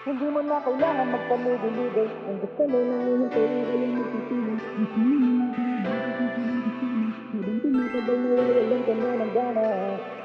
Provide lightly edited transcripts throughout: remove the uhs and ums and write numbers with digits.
Hindi mo na kailangan magpaligoy-ligoy. Ang gusto mo lang ihintay ay walang magpipili. Habang tumatagal nawawalan ka na ng gana.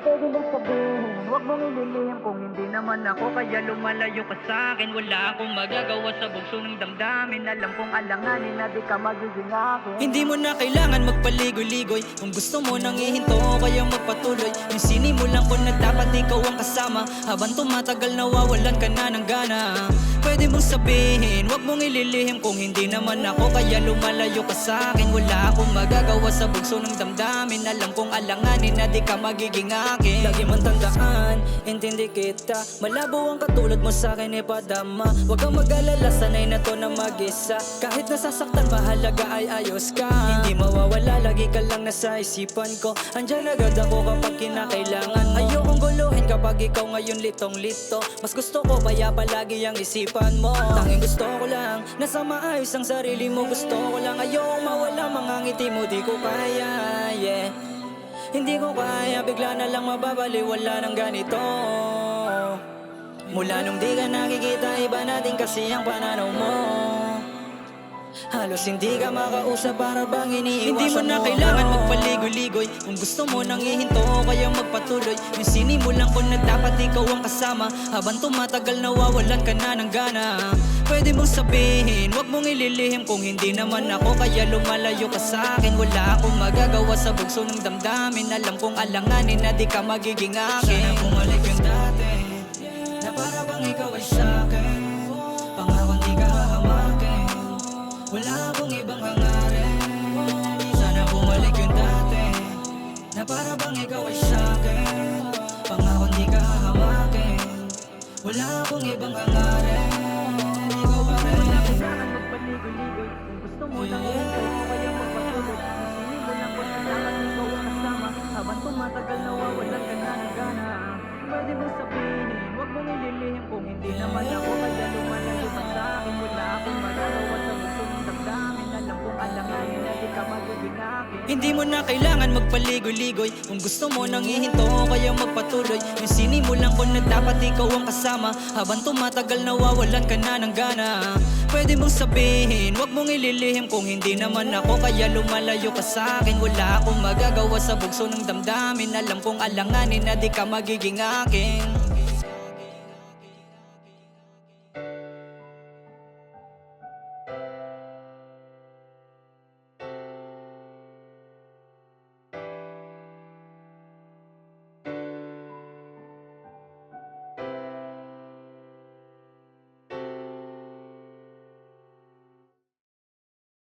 Pwede bang sabihin, huwag mong ililihim kung hindi naman ako. Kaya lumalayo ka sa'kin, wala akong magagawa sa bugso ng damdamin. Alam kong alanganin na di ka magiging akin. Hindi mo na kailangan magpaligoy-ligoy. Kung gusto mo nang ihinto o kaya magpatuloy, yung sinimulan ko na dapat ikaw ang kasama. Habang tumatagal nawawalan ka na ng gana. Pwede mong sabihin, huwag mong ililihim kung hindi naman ako. Kaya lumalayo ka sa'kin, wala akong magagawa sa bugso ng damdamin. Alam kong alanganin na di ka magiging akin. Lagi mong tandaan, intindi kita. Malabo ang katulad mo sa'kin ipadama. Huwag kang mag-alala, sanay na to na mag-isa. Kahit nasasaktan, mahalaga ay ayos ka. Hindi mawawala, lagi ka lang nasa isipan ko. Andyan agad ako kapag kinakailangan mo. Ayokong guluhin kapag ikaw ngayon litong-lito. Mas gusto ko kaya palagi ang isipan mo. Tanging gusto ko lang, nasa maayos ang sarili mo. Gusto ko lang, ayokong mawala mga ngiti mo. Di ko kaya, yeah. Hindi ko kaya, bigla na lang mababaliwala ng ganito. Mula nung di ka nakikita, iba natin kasi ang pananaw mo. Halos hindi ka makausap para bang iniiwasan mo. Hindi mo na kailangan magpaligoy-ligoy. Kung gusto mo nang ihinto o kaya magpatuloy, yung sinimulan ko na dapat ikaw ang kasama. Habang tumatagal nawawalan ka na ng gana. Pwede mong sabihin, huwag mong ililihim kung hindi naman ako. Kaya lumalayo ka sa'kin, wala akong magagawa sa bugso ng damdamin. Alam kong alanganin na di ka magiging akin. Sana bumalik yung dati, na para bang ikaw ay sa'kin. Pangako di ka hahamakin, wala akong ibang hangarin. Sana bumalik yung dati, na para bang ikaw ay sa'kin. Pangako di ka hahamakin, wala akong ibang hangarin. Ikaw pa rin. Kailangan magpaligoy-ligoy. Kung gusto mo lang ihintay o kaya magpatuloy, sinimulan ko na dapat ikaw ang kasama. Habang tumatagal nawawalan ka na ng gana. Pwede mong sabihin, huwag mong ililihim kung hindi naman ako. Kaya lumalayo ka sa'kin, wala akong magagawa sa bugso ng damdamin. Alam kong alanganin na di ka magiging akin. Hindi mo na kailangan magpaligoy-ligoy. Kung gusto mo nang ihinto o kaya magpatuloy, yung sinimulan ko na dapat ikaw ang kasama. Habang tumatagal nawawalan ka na ng gana. Pwede mong sabihin, huwag mong ililihim kung hindi naman ako. Kaya lumalayo ka sa'kin, wala akong magagawa sa bugso ng damdamin. Alam kong alanganin na di ka magiging akin.